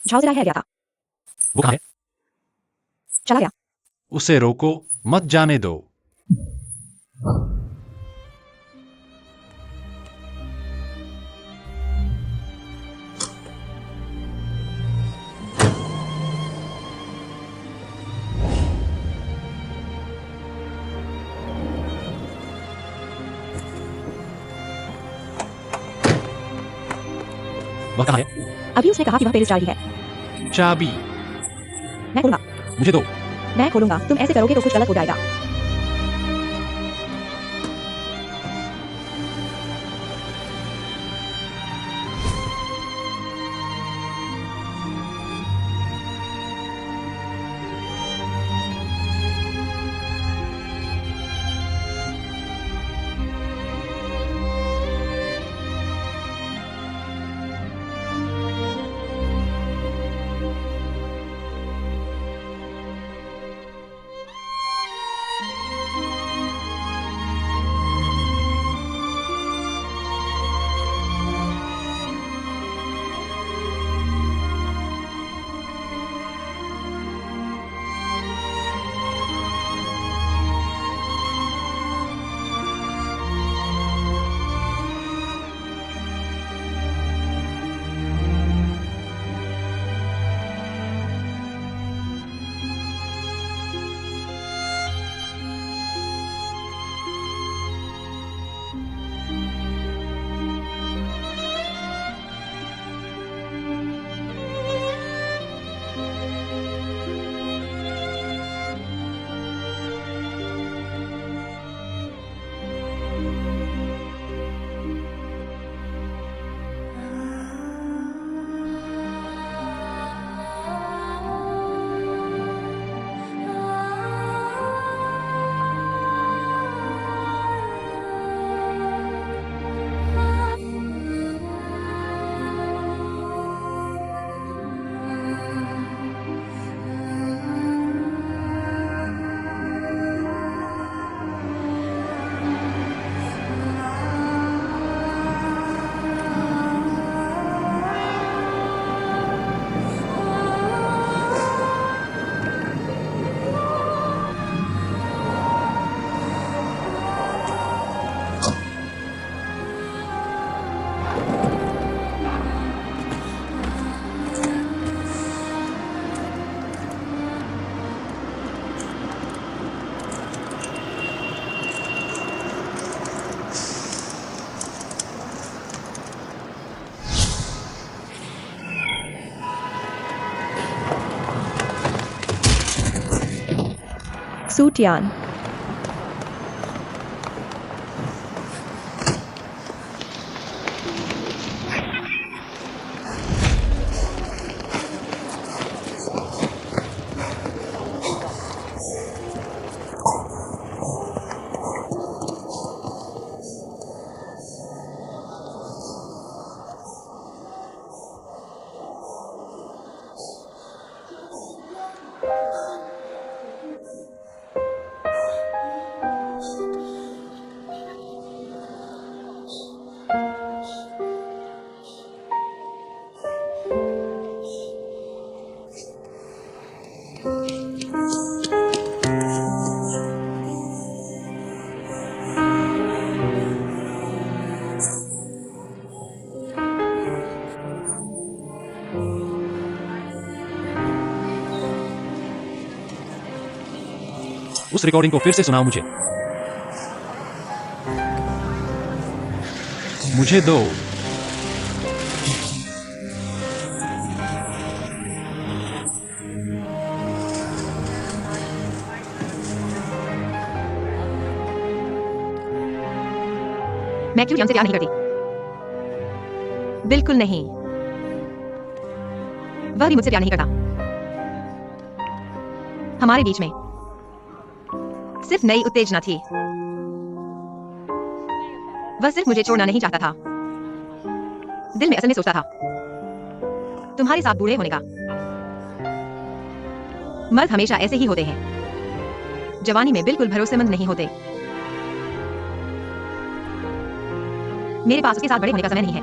झाव से रह गया था। वो कहाँ है? चला गया। उसे रोको, मत जाने दो। वह कहाँ है? अभी उसने कहा कि वह पेरिस जा रही है। चाबी मैं खोलूंगा। मुझे दो। मैं खोलूंगा। तुम ऐसे करोगे तो कुछ गलत हो जाएगा। सूटियान। उस रिकॉर्डिंग को फिर से सुनाओ मुझे। मुझे दो। मैं क्यों से प्यार नहीं करती? बिल्कुल नहीं। वह भी मुझसे प्यार नहीं करता। हमारे बीच में सिर्फ नई उत्तेजना थी। वह सिर्फ मुझे छोड़ना नहीं चाहता था। दिल में असल में सोचता था तुम्हारे साथ बूढ़े होने का। मर्द हमेशा ऐसे ही होते हैं। जवानी में बिल्कुल भरोसेमंद नहीं होते। मेरे पास उसके साथ बड़े होने का समय नहीं है।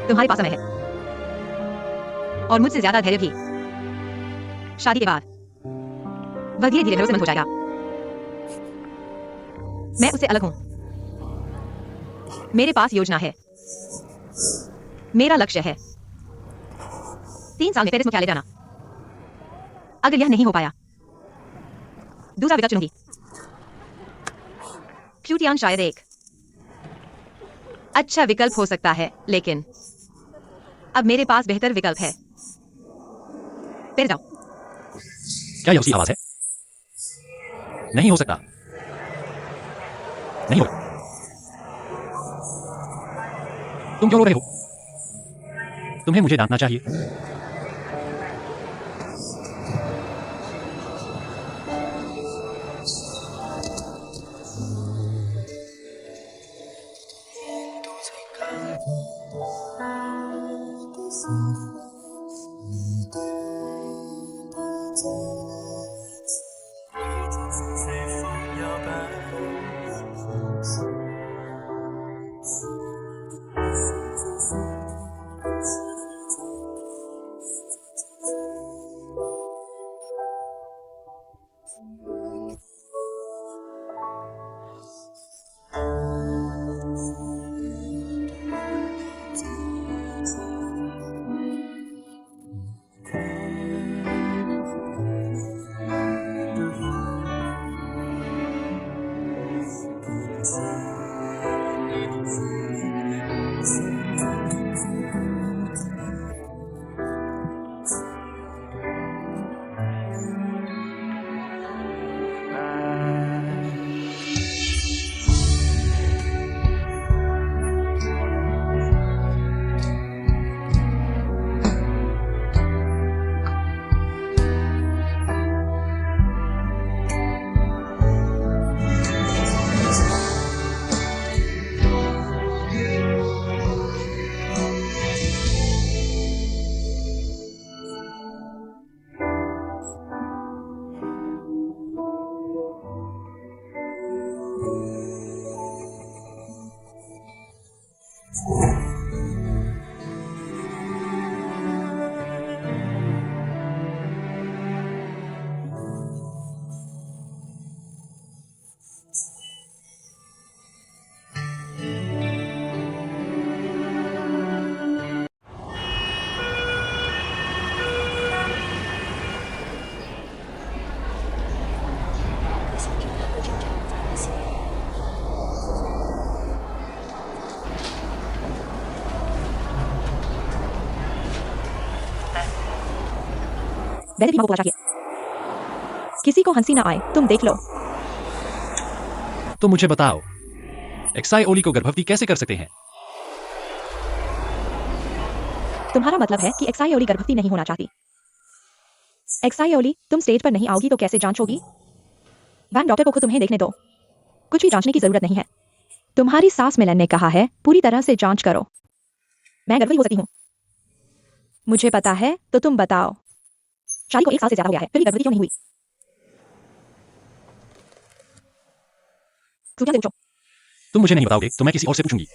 तुम्हारे पास समय है। और मुझसे ज्यादा धैर्य भी। शादी के बाद वह धीरे धीरे भरोसेमंद हो जाएगा। मैं उससे अलग हूं। मेरे पास योजना है। मेरा लक्ष्य है 3 साल में पेरिस मुख्यालय जाना। अगर यह नहीं हो पाया, दूसरा विकल्प चुनूंगी। फ्यूटियान शायद एक अच्छा विकल्प हो सकता है, लेकिन अब मेरे पास बेहतर विकल्प है। पेरिस जाओ। क्या यह उसकी आवाज है? नहीं हो सकता। नहीं होगा। तुम क्यों रो रहे हो? तुम्हें मुझे डांटना चाहिए। वैसे भी माँ को बोलना चाहिए। किसी को हंसी ना आए, तुम देख लो। तो मुझे बताओ, एक्साई ओली को गर्भवती कैसे कर सकते हैं? तुम्हारा मतलब है कि एक्साई ओली गर्भवती नहीं होना चाहती। एक्साई ओली, तुम स्टेज पर नहीं आओगी तो कैसे जांच होगी? वैन डॉक्टर को खुद तुम्हें देखने दो। कुछ भी जांचने की जरूरत नहीं है। तुम्हारी सास मिलन ने कहा है पूरी तरह से जांच करो। मैं गर्भवती हो सकती हूँ। मुझे पता है, तो तुम बताओ। शादी को 1 साल से ज्यादा हो गया है, फिर भी गर्भवती क्यों नहीं हुई? सूचना से पूछो। तुम मुझे नहीं बताओगे तो मैं किसी और से पूछूंगी।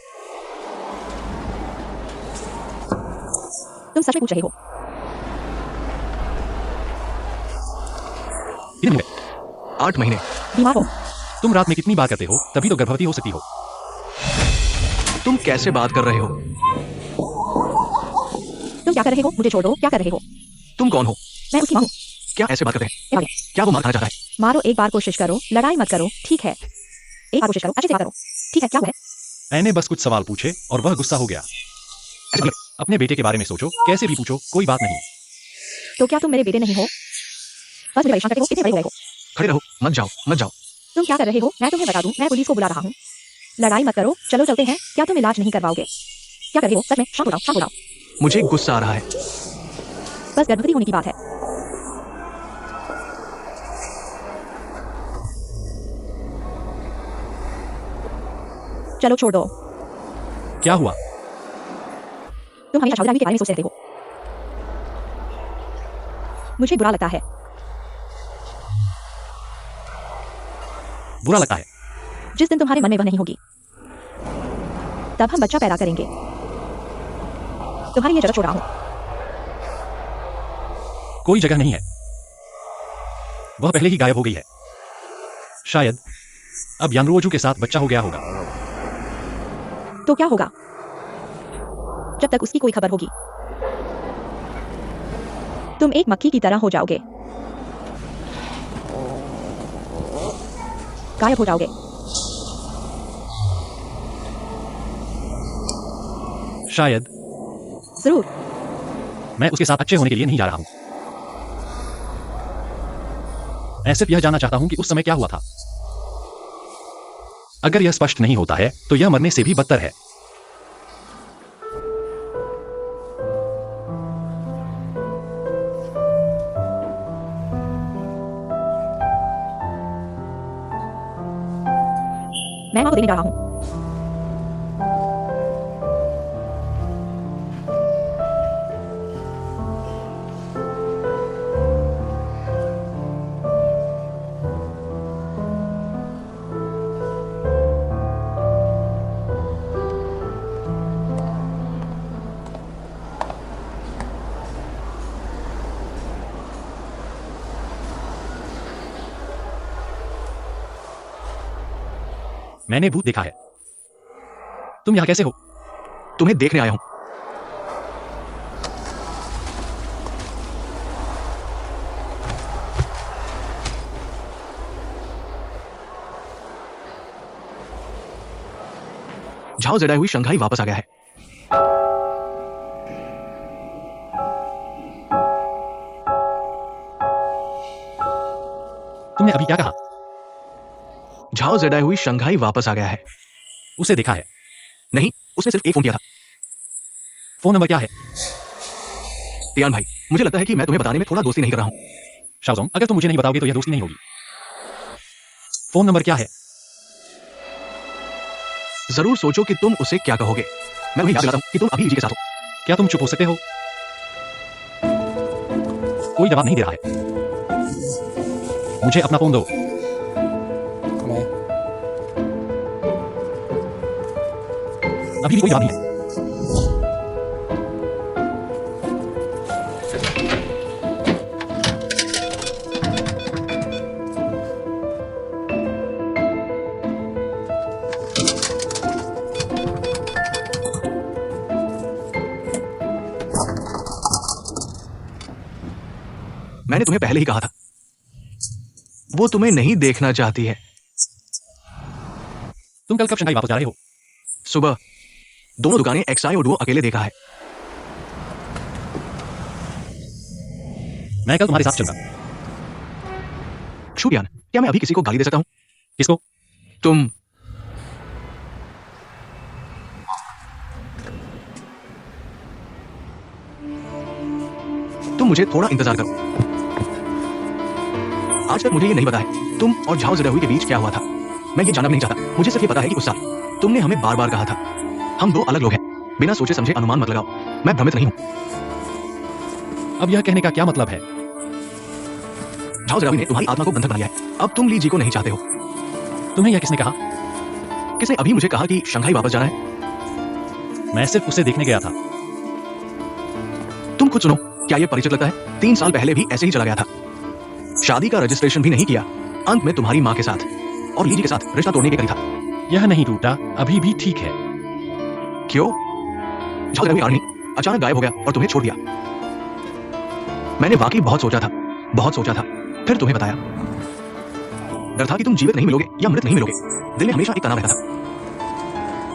तुम सच में पूछ रहे हो? कितने महीने? 8 महीने। बीमार हो? तुम रात में कितनी बात करते हो, तभी तो गर्भवती हो सकती हो। तुम कैसे बात कर रहे हो? तुम क्या कर रहे हो? मुझे छोड़ दो। क्या कर रहे हो? तुम कौन हो? मैं उसकी माँ हूँ। क्या ऐसे बात करते हैं? आगे। क्या वो मार खाना चाहता है? मारो, एक बार कोशिश करो, लड़ाई मत करो, ठीक है? एक बार कोशिश करो, अच्छे से बात करो, ठीक है? क्या हुआ है? मैंने बस कुछ सवाल पूछे और वह गुस्सा हो गया। ऐसे बोले, अपने बेटे के बारे में सोचो, कैसे भी पूछो, कोई बात नहीं। तो क्या तुम मेरे बेटे नहीं हो? बस मुझे परेशान करते हो, इतने बड़े हो गए हो। खड़े रहो, मत जाओ, मत जाओ। तुम क्या कर रहे हो? मैं तुम्हें बता दूं, मैं पुलिस को बुला रहा हूँ। लड़ाई मत करो, चलो चलते हैं। क्या तुम इलाज नहीं करवाओगे? क्या कर रहे हो? सच में शांत हो जाओ, शांत हो जाओ। मुझे गुस्सा आ रहा है। बस गर्भवती होने की बात है। चलो छोड़ दो। क्या हुआ? तुम हमेशा शादी के बारे में सोचते रहते हो। मुझे बुरा लगता है। बुरा लगता है? जिस दिन तुम्हारे मन में वह नहीं होगी, तब हम बच्चा पैदा करेंगे। तुम्हारी ये जगह छोड़ रहा हूँ। कोई जगह नहीं है। वह पहले ही गायब हो गई है। शायद अब यांगरुओजू के साथ बच्चा हो गया होगा। तो क्या होगा जब तक उसकी कोई खबर होगी? तुम एक मक्खी की तरह हो जाओगे, गायब हो जाओगे। शायद। जरूर। मैं उसके साथ अच्छे होने के लिए नहीं जा रहा हूं। मैं सिर्फ यह जानना चाहता हूं कि उस समय क्या हुआ था। अगर यह स्पष्ट नहीं होता है तो यह मरने से भी बदतर है। मैं आपको देने जा रहा हूं। मैंने भूत देखा है। तुम यहां कैसे हो? तुम्हें देखने आया हूं। झाओ जेडाई हुई शंघाई वापस आ गया है। तुमने अभी क्या कहा? झाओ जेडाई हुई शंघाई वापस आ गया है। उसे देखा है। नहीं, उसने सिर्फ एक फोन किया था। फोन नंबर क्या है? टियान भाई, मुझे लगता है कि मैं तुम्हें बताने में थोड़ा दोस्ती नहीं कर रहा हूं। शाओजोंग, अगर तुम मुझे नहीं बताओगे तो यह दोस्ती नहीं होगी। फोन नंबर क्या है? जरूर सोचो कि तुम उसे क्या कहोगे। मैं तुम्हें याद दिलाता हूं कि तुम अभी लीजी के साथ हो। क्या तुम चुप हो सकते हो? कोई जवाब नहीं दे रहा है। मुझे अपना फोन दो। अभी भी कोई जवाब नहीं है। मैंने तुम्हें पहले ही कहा था, वो तुम्हें नहीं देखना चाहती है। तुम कल कब शंघाई वापस जा रहे हो? सुबह। दोनों दुकानें एक्साई और डुओ अकेले देखा है। मैं कल तुम्हारे साथ चलूंगा। शुभियान, क्या मैं अभी किसी को गाली दे सकता हूं? किसको? तुम मुझे थोड़ा इंतजार करो। आज तक मुझे ये नहीं पता है तुम और झाओ जेडाई के बीच क्या हुआ था। मैं ये जानना भी नहीं चाहता। मुझे सिर्फ ये पता है कि उस साल तुमने हमें बार बार कहा था हम दो अलग लोग हैं। बिना सोचे समझे अनुमान मत लगाओ। मैं भ्रमित नहीं हूं। अब यह कहने का क्या मतलब है? झाओ जेडाई ने तुम्हारी आत्मा को बंधक बना लिया है। अब तुम ली जी को नहीं चाहते हो। तुम्हें यह किसने कहा? किसने अभी मुझे कहा कि शंघाई वापस जाना है? मैं सिर्फ उसे देखने गया था। तुम खुद सुनो, क्या यह परिचित लगता है? 3 साल पहले भी ऐसे ही चला गया था। शादी का रजिस्ट्रेशन भी नहीं किया। अंत में तुम्हारी माँ के साथ और लीजी के साथ रिश्ता तोड़ने के करीब था। यह नहीं टूटा, अभी भी ठीक है। क्यों? झाओ जेडाई आर्मी अचानक गायब हो गया और तुम्हें छोड़ दिया। मैंने वाकई बहुत सोचा था, फिर तुम्हें बताया। डर था कि तुम जीवित नहीं मिलोगे या मृत नहीं मिलोगे। दिल में हमेशा एक तनाव रहता था।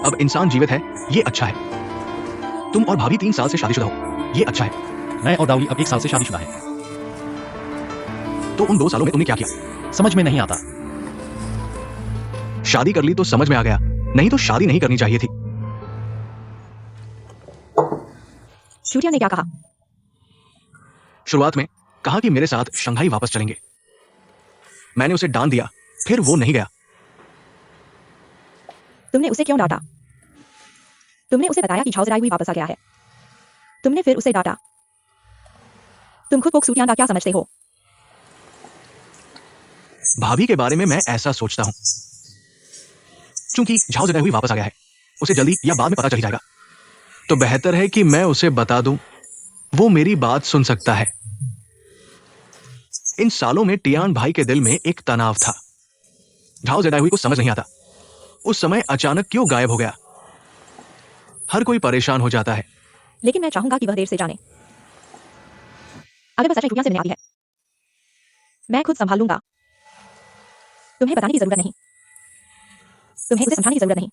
अब इंसान जीवित है, ये अच्छा है। तुम और भाभी 3 साल से शादीशुदा हो, ये अच्छा है। मैं और दाउली अब 1 साल से शादीशुदा है। तो उन 2 सालों में तुमने क्या किया? समझ में नहीं आता। शादी कर ली तो समझ में आ गया, नहीं तो शादी नहीं करनी चाहिए थी। शूटिया ने क्या कहा? शुरुआत में कहा कि मेरे साथ शंघाई वापस चलेंगे। मैंने उसे डांट दिया, फिर वो नहीं गया। तुमने उसे क्यों डांटा? तुमने उसे बताया कि झाओ जेडाई वापस आ गया है। तुमने फिर उसे डांटा। तुम खुद को सूटियान का क्या समझते हो? भाभी के बारे में मैं ऐसा सोचता हूं। चूंकि झाओ जेडाई वापस आ गया है, उसे जल्दी या बाद में पता चल जाएगा, तो बेहतर है कि मैं उसे बता दूं। वो मेरी बात सुन सकता है। इन सालों में टियान भाई के दिल में एक तनाव था। झाओ जेडाहुई को समझ नहीं आता उस समय अचानक क्यों गायब हो गया। हर कोई परेशान हो जाता है। लेकिन मैं चाहूंगा कि वह देर से जाने। अगर वह सच्चाई से मिलने आती है, मैं खुद संभाल लूंगा। तुम्हें बताने की जरूरत नहीं, तुम्हें उसे समझाने की जरूरत नहीं।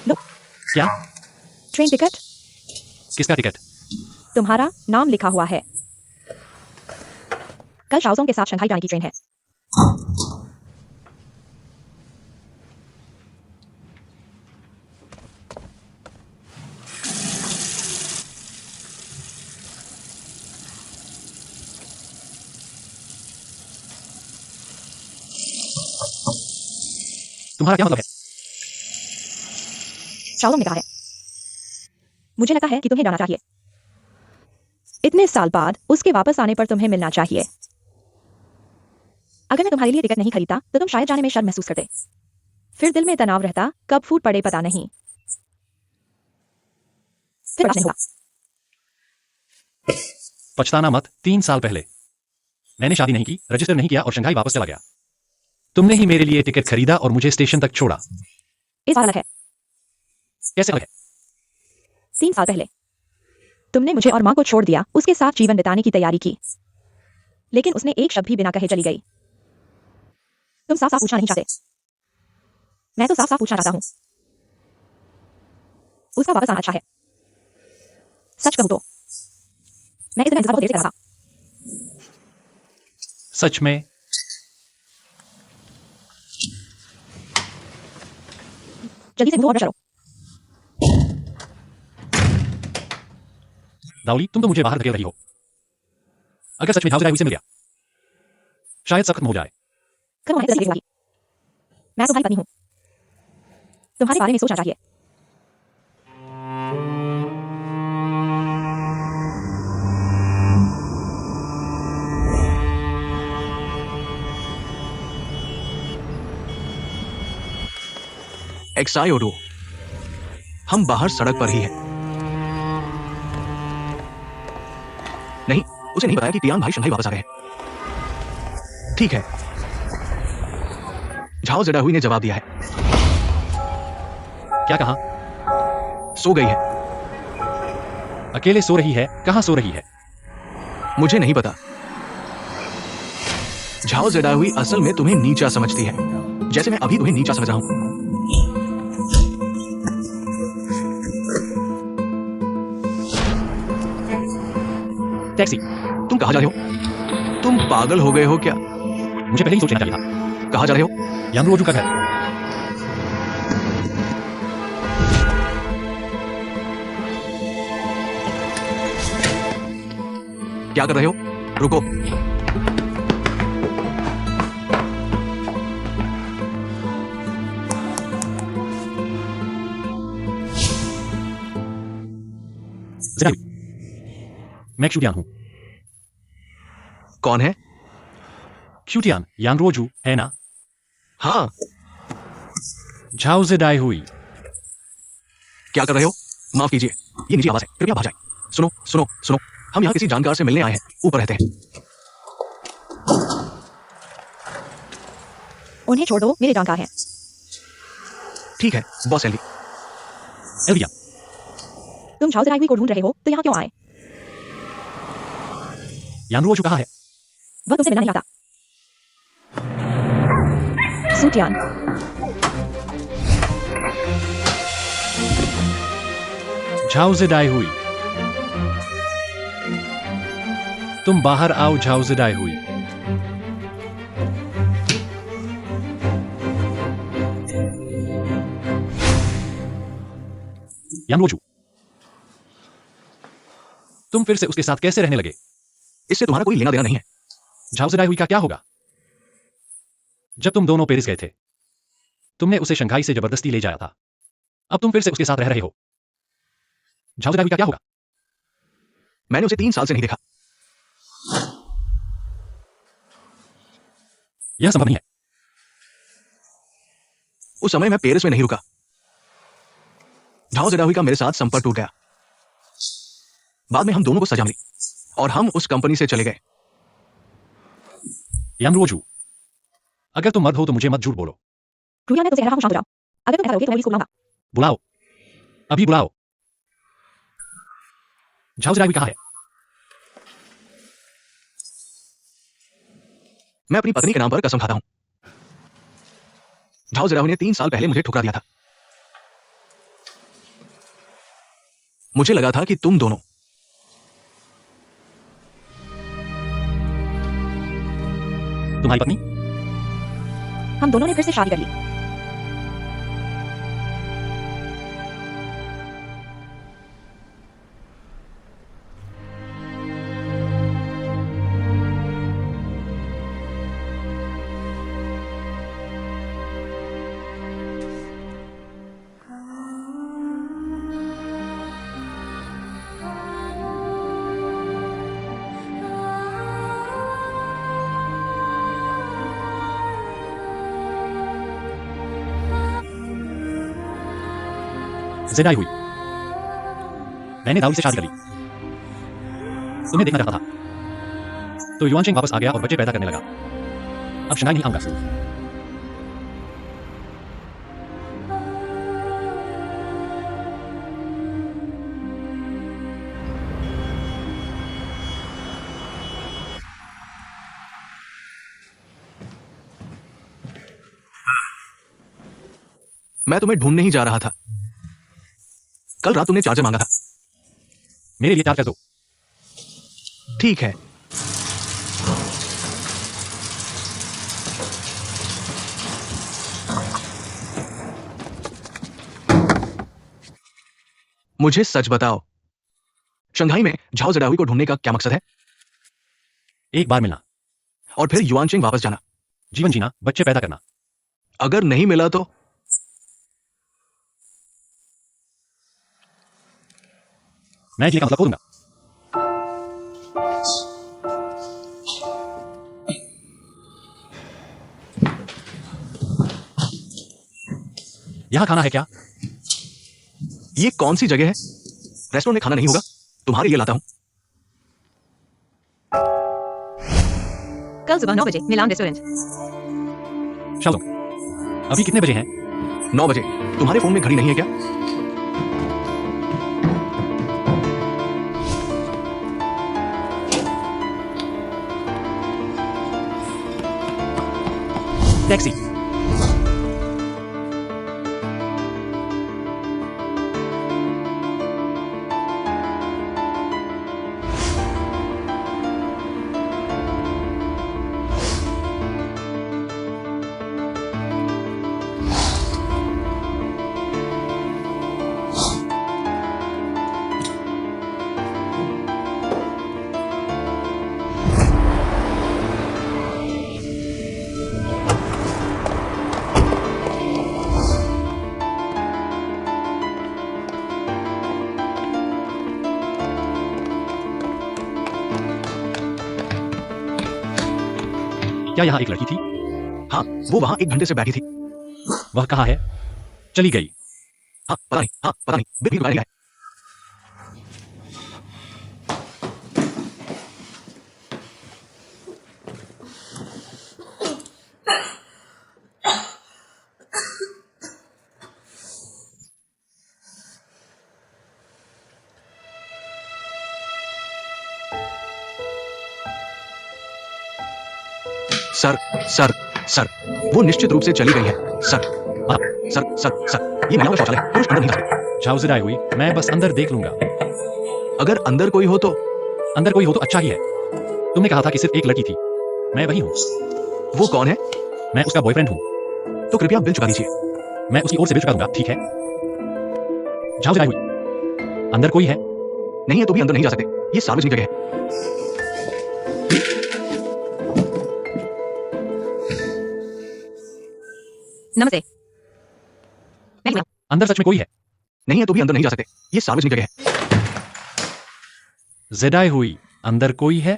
लो, क्या? ट्रेन टिकट, किसका टिकट? तुम्हारा नाम लिखा हुआ है। कल शाओजोंग के साथ शंघाई जाने की ट्रेन है। तुम्हारा क्या मतलब है? शाओजोंग ने कहा है। मुझे लगता है कि तुम्हें जाना चाहिए। इतने साल बाद उसके वापस आने पर तुम्हें मिलना चाहिए। अगर मैं तुम्हारे लिए टिकट नहीं खरीदता तो तुम शायद जाने में शर्म महसूस करते, फिर दिल में तनाव रहता, कब फूट पड़े पता नहीं, फिर बर्दाश्त नहीं होगा। पछताना मत। 3 साल पहले मैंने शादी नहीं की, रजिस्टर नहीं किया और शंघाई वापस चला गया। तुमने ही मेरे लिए टिकट खरीदा और मुझे स्टेशन तक छोड़ा। इस बार अलग है। कैसे अलग है? 3 साल पहले तुमने मुझे और माँ को छोड़ दिया, उसके साथ जीवन बिताने की तैयारी की, लेकिन उसने एक शब्द भी बिना कहे चली गई। तुम साफ साफ पूछना नहीं चाहते, मैं तो साफ साफ पूछना चाहता हूँ। उसका वापस आना अच्छा है। सच कहूँ तो मैं इतना इंतजार बहुत देर से कर रहा था। सच में? जल्दी से मूव ऑर्डर करो। दाउली, तुम तो मुझे बाहर धकेल रही हो। अगर सच में झाओ जेडाहुई से मिल गया, शायद सब खत्म हो जाए। खत्म होने की तस्वीर होगी। मैं तुम्हारी पत्नी हूँ, तुम्हारे बारे में सोचना चाहिए। XIO2 हम बाहर सड़क पर ही हैं। नहीं, उसे नहीं बताया कि टियान भाई शंघाई वापस आ गए हैं। ठीक है, झाओ जेडाहुई ने जवाब दिया है। क्या कहा? सो गई है। अकेले सो रही है? कहाँ सो रही है? मुझे नहीं पता। झाओ जेडाहुई असल में तुम्हें नीचा समझती है, जैसे मैं अभी तुम्हें नीचा समझ रहा हूं। टैक्सी। तुम कहां जा रहे हो? तुम पागल हो गए हो क्या? मुझे पहले ही सोच लेना चाहिए था। कहां जा रहे हो? यांगरुओजू का घर। क्या कर रहे हो? रुको। जेडाहुई, मैं क्यूटियान हूं। कौन है? क्यूटियान यांगरुओजू है ना? हाँ। झाओ जेडाहुई। क्या कर रहे हो? माफ कीजिए, ये निजी आवाज है, कृपया बाहर जाए। सुनो सुनो सुनो, हम यहाँ किसी जानकार से मिलने आए हैं, ऊपर रहते हैं। उन्हें छोड़ दो, मेरे जानकार हैं। ठीक है बॉस एल्वी। एल्विया, तुम झाओ जेडाहुई को ढूंढ रहे हो तो यहाँ क्यों आए? यांगरुओजू कहाँ है? वह तुमसे मिलना नहीं आता। सूटियान, झाओ जेडाहुई, तुम बाहर आओ झाओ जेडाहुई। यांगरुओजू, तुम फिर से उसके साथ कैसे रहने लगे? इससे तुम्हारा कोई लेना देना नहीं है। झाओ जेडाहुई का क्या होगा? जब तुम दोनों पेरिस गए थे तुमने उसे शंघाई से जबरदस्ती ले जाया था। अब तुम फिर से उसके साथ रह रहे हो। झाओ जदावी का क्या होगा? मैंने उसे 3 साल से नहीं देखा। यह संभव नहीं है। उस समय मैं पेरिस में नहीं रुका। झाओ जदावी का मेरे साथ संपर्क टूट गया। बाद में हम दोनों को सजा मिली और हम उस कंपनी से चले गए। यांगरुओजू, अगर तुम मर्द हो तो मुझे मत झूठ बोलो। रुया, मैं तुमसे कह रहा हूँ, शांत हो जाओ। अगर तुम ऐसा करोगे तो मैं पुलिस को बुलाऊंगा। बुलाओ, अभी बुलाओ। झाओ जदावी कहाँ है? मैं अपनी पत्नी के नाम पर कसम खाता हूं। झाओ जदावी ने 3 साल पहले मुझे ठुकरा दिया था। मुझे लगा था कि तुम दोनों तुम्हारी पत्नी? हम दोनों ने फिर से शादी कर ली। ज़ेनाई हुई। मैंने दाऊद से शादी कर ली। तुम्हें देखना चाहता था तो युआनचेंग वापस आ गया और बच्चे पैदा करने लगा। अब शंघाई नहीं आऊंगा। मैं तुम्हें ढूंढने ही जा रहा था। कल रात तुमने चार्जर मांगा था। मेरे लिए चार्ज कर दो। ठीक है। मुझे सच बताओ, शंघाई में झाओ जदावी को ढूंढने का क्या मकसद है? एक बार मिलना और फिर युआनचेंग वापस जाना, जीवन जीना, बच्चे पैदा करना। अगर नहीं मिला तो? मैं जीने का मतलब खो दूंगा। यहां खाना है क्या? ये कौन सी जगह है? रेस्टोरेंट में खाना नहीं होगा, तुम्हारे लिए लाता हूं। कल सुबह 9 बजे मिलान रेस्टोरेंट। शाओ, अभी कितने बजे हैं? 9 बजे। तुम्हारे फोन में घड़ी नहीं है क्या? टैक्सी। क्या यहाँ एक लड़की थी? हाँ, वो वहां 1 घंटे से बैठी थी। वह कहाँ है? चली गई। हाँ पता नहीं, हाँ पता नहीं, बिल्कुल गाड़ी है। सर सर सर, वो निश्चित रूप से चली गई है सर। हाँ। सर सर सर, ये महिलाओं का शौचालय, पुरुष अंदर नहीं जा सकते। झाओ जदाई हुई, मैं बस अंदर देख लूंगा। अगर अंदर कोई हो तो? अंदर कोई हो तो अच्छा ही है। तुमने कहा था कि सिर्फ एक लड़की थी। मैं वही हूँ। वो कौन है? मैं उसका बॉयफ्रेंड हूँ। तो कृपया बिल चुका दीजिए। मैं उसकी ओर से बिल चुका दूंगा, ठीक है? झाओ जदाई हुई, अंदर कोई है? नहीं है तो भी अंदर नहीं जा सकते, ये सार्वजनिक जगह है। नमस्ते। मैं अंदर सच में कोई है? नहीं है तो भी अंदर नहीं जा सकते, ये सार्वजनिक जगह है। जेडाई हुई, अंदर कोई है?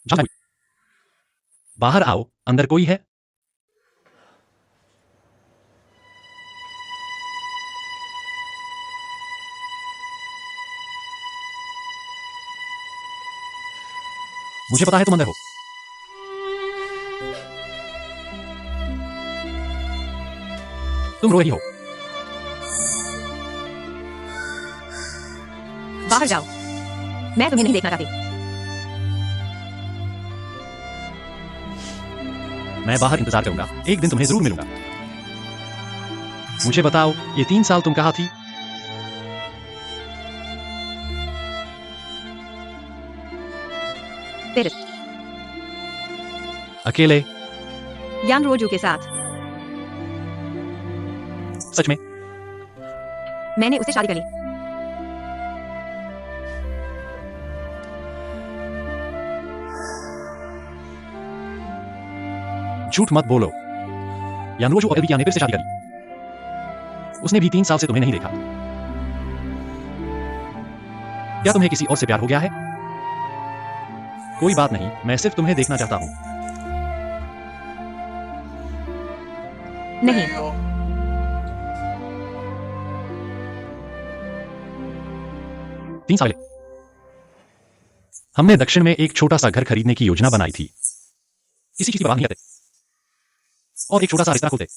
जांच हुई। बाहर आओ, अंदर कोई है? मुझे पता है तुम अंदर हो। तुम रो रही हो। बाहर जाओ, मैं तुम्हें नहीं देखना चाहती। मैं बाहर इंतजार करूंगा, एक दिन तुम्हें जरूर मिलूंगा। मुझे बताओ, ये 3 साल तुम कहाँ थी? पेरिस, अकेले? यान रोजू के साथ। सच में? मैंने उससे शादी कर ली। झूठ मत बोलो। यानरोजू और एल्विया ने फिर से शादी करी। उसने भी 3 साल से तुम्हें नहीं देखा। क्या तुम्हें किसी और से प्यार हो गया है? कोई बात नहीं, मैं सिर्फ तुम्हें देखना चाहता हूं। नहीं, 3 साल पहले हमने दक्षिण में एक छोटा सा घर खरीदने की योजना बनाई थी। किसी चीज की परवाह नहीं करते और एक छोटा सा रेस्तरां खोलते।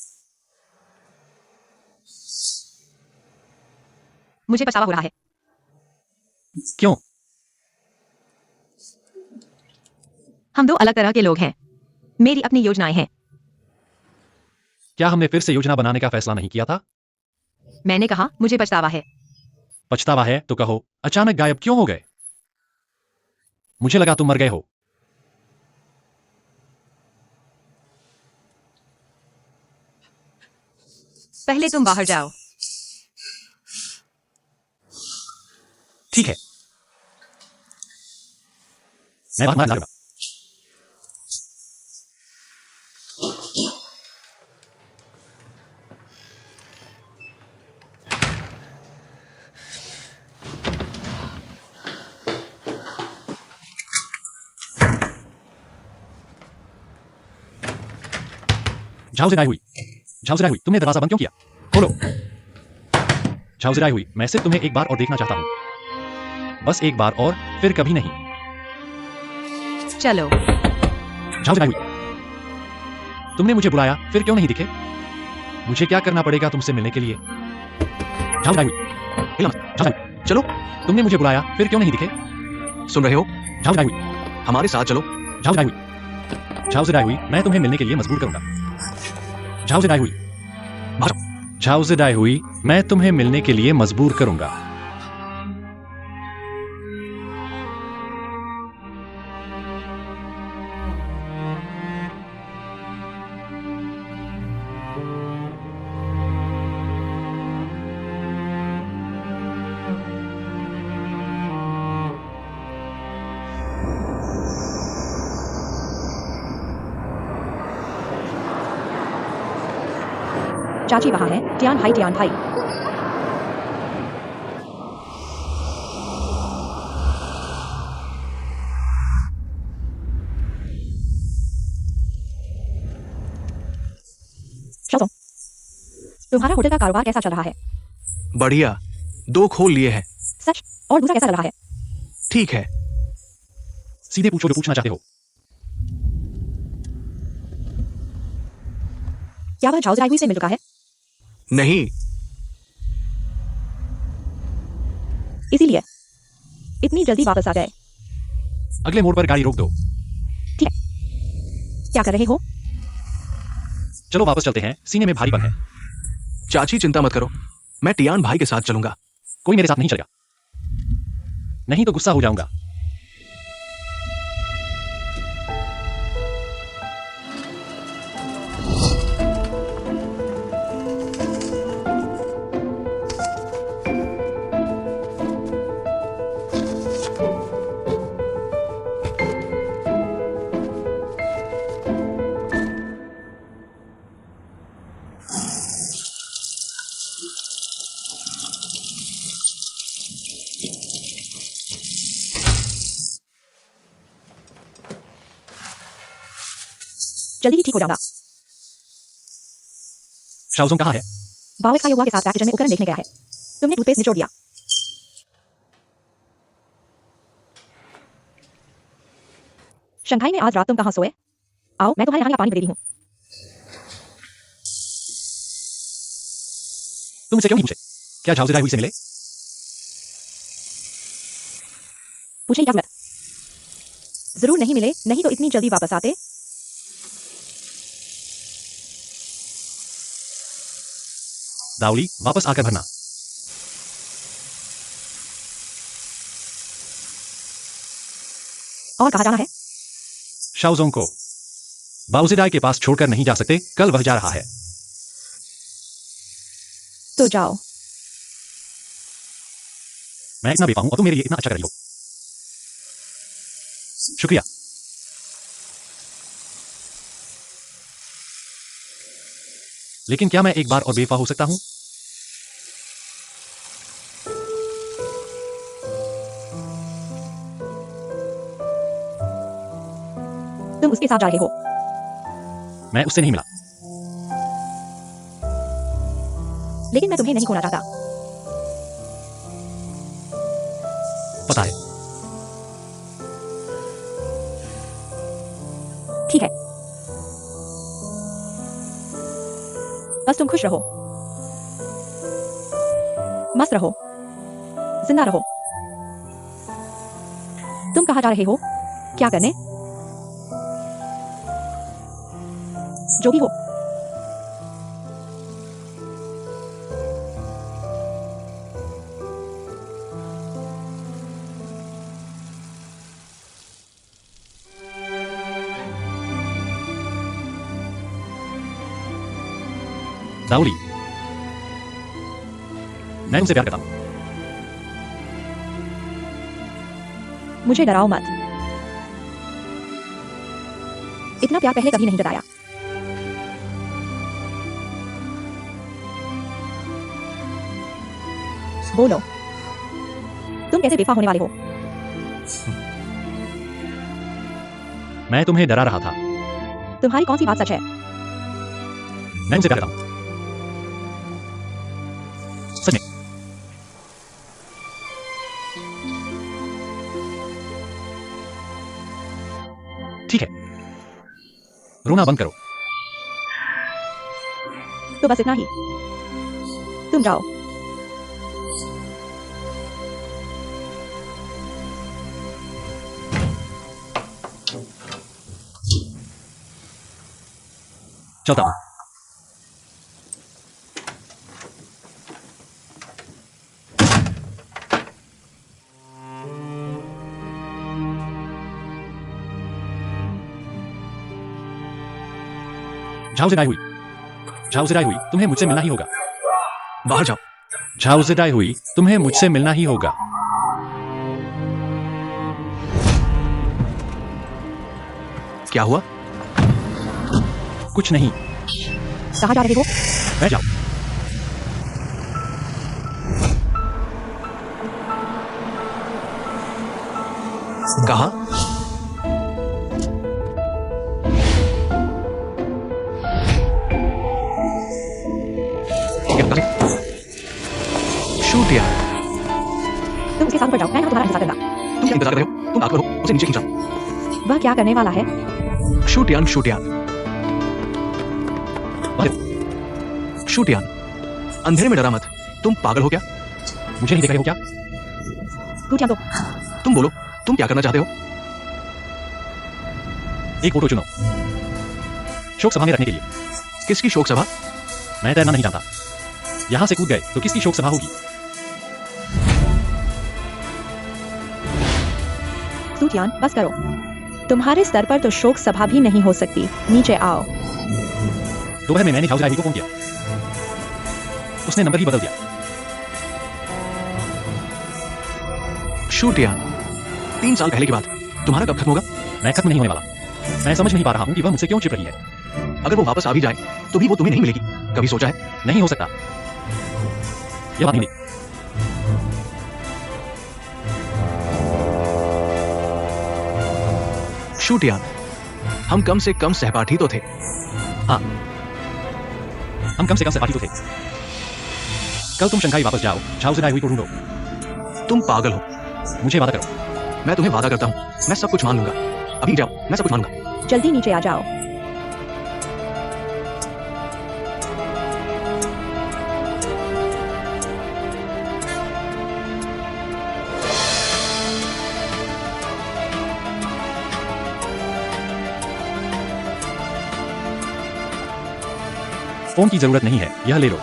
मुझे पछतावा हो रहा है। क्यों? हम दो अलग तरह के लोग हैं। मेरी अपनी योजनाएं हैं। क्या हमने फिर से योजना बनाने का फैसला नहीं किया था? मैंने कहा मुझे पछतावा है। पछतावा है तो कहो, अचानक गायब क्यों हो गए? मुझे लगा तुम मर गए हो। पहले तुम बाहर जाओ। ठीक है, मैं बाहर ना जाऊंगा। झाउजिराई हुई, झाउजिराई हुई, तुमने दरवाजा बंद क्यों किया? खोलो। झाउजिराई हुई, मैं सिर्फ तुम्हें एक बार और देखना चाहता हूं। बस एक बार और, फिर कभी नहीं। चलो। झाउजिराई हुई, तुमने मुझे बुलाया, फिर क्यों नहीं दिखे? मुझे क्या करना पड़ेगा तुमसे मिलने के लिए? झाउजिराई हुई, झाउजिराई, चलो, तुमने मुझे बुलाया, फिर क्यों नहीं दिखे? सुन रहे हो? झाउजिराई हुई, हमारे साथ चलो। झाउजिराई हुई, झाउजिराई हुई, मैं तुम्हें मिलने के लिए मजबूर करूंगा। झाउजिराई हुई, झाउजिराई हुई, मैं तुम्हें मिलने के लिए मजबूर करूंगा। चाची वहां है। टियान भाई, टियान भाई। शौसों, तुम्हारा होटल का कारोबार कैसा चल रहा है? बढ़िया, 2 खोल लिए हैं। सच? और दूसरा कैसा चल रहा है? ठीक है। सीधे पूछो जो पूछना चाहते हो। क्या वह झाउजिराई हुई से मिल चुका है? नहीं, इसीलिए इतनी जल्दी वापस आ गए। अगले मोड़ पर गाड़ी रोक दो। ठीक है। क्या कर रहे हो? चलो वापस चलते हैं, सीने में भारीपन है। चाची चिंता मत करो, मैं टियान भाई के साथ चलूंगा। कोई मेरे साथ नहीं चलेगा, नहीं तो गुस्सा हो जाऊंगा। जल्दी ही ठीक हो जाऊंगा। शाओजोंग कहाँ है? बाओ एक्सायोवा के साथ किचन में उपकरण देखने गया है। तुमने टूथपेस्ट निचोड़ दिया। शंघाई में आज रात तुम कहाँ सोए? आओ मैं तुम्हारे यहाँ पानी दे रही हूँ। तुम इसे क्यों नहीं पूछे? क्या झाओ जिदाई हुई से मिले? पूछने की क्या जरूरत? जरूर नहीं मिले, नहीं तो इतनी जल्दी वापस आते। दाउली वापस आकर भरना। और कहाँ जाना है? शाओजोंग को बाओजिदाई के पास छोड़कर नहीं जा सकते, कल वह जा रहा है। तो जाओ। मैं इतना बेफा हूं और तुम मेरे लिए इतना अच्छा कर रही हो। शुक्रिया। लेकिन क्या मैं एक बार और बेवफा हो सकता हूं? तुम उसके साथ जा रहे हो। मैं उससे नहीं मिला। लेकिन मैं तुम्हें नहीं खोना चाहता। पता है। ठीक है, बस तुम खुश रहो, मस्त रहो, जिंदा रहो। तुम कहाँ जा रहे हो? क्या करने? जो भी हो। दाउली मैं उनसे प्यार करता हूं। मुझे डराओ मत। इतना प्यार पहले कभी नहीं जताया। बोलो, तुम कैसे बेवफा होने वाले हो? मैं तुम्हें डरा रहा था। तुम्हारी कौन सी बात सच है? मैं उनसे प्यार करता हूं। सच में। ठीक है, रोना बंद करो। तो बस इतना ही। तुम जाओ। चलता हूं। झाओ जिदाई हुई। झाओ जिदाई हुई, तुम्हें मुझसे मिलना ही होगा। बाहर जाओ। झाओ जिदाई हुई, तुम्हें मुझसे मिलना ही होगा। क्या हुआ? कुछ नहीं। कहाँ जा रहे हो? बैठ जाओ। कहा? शूट यार। तुम उसके साथ ऊपर जाओ, मैं यहाँ तुम्हारा इंतजार करूंगा। तुम क्या इंतजार कर रहे हो? तुम आगे बढ़ो, उसे नीचे खींचो। वह क्या करने वाला है? शूट यान, शूट यान। शूट यान, अंधेरे में डरा मत। तुम पागल हो क्या? मुझे नहीं देख रहे हो क्या? गुटियां दो। तुम बोलो, तुम क्या करना चाहते हो? एक फोटो चुनो, शोक सभा में रखने के लिए। किसकी शोक सभा? मैं तैरना नहीं जानता। यहां से कूद गए तो किसकी शोक सभा होगी? सुटियान, बस करो। तुम्हारे स्तर पर तो शोक सभा भी नहीं हो सकती। नीचे आओ। दोपहर में मैंने झाओ जिदाई को फोन किया। उसने नंबर ही बदल दिया। शूट यान, 3 साल पहले की बात। तुम्हारा कब खत्म होगा? मैं खत्म नहीं होने वाला। मैं समझ नहीं पा रहा हूं कि वह मुझसे क्यों चिढ़ रही है। अगर वो वापस आ भी जाए तो भी वो तुम्हें नहीं मिलेगी। कभी सोचा है? नहीं हो सकता। यह बात नहीं। शूट यान, हम कम से कम सहपाठी तो थे। हाँ, हम कम से कम सहपाठी तो थे। कल तुम शंघाई वापस जाओ, झाओ जिनाई हुई को ढूंढो। तुम पागल हो। मुझे वादा करो। मैं तुम्हें वादा करता हूँ, मैं सब कुछ मान लूंगा। अभी जाओ, मैं सब कुछ मान लूंगा। जल्दी नीचे आ जाओ। फोन की जरूरत नहीं है, यह ले लो।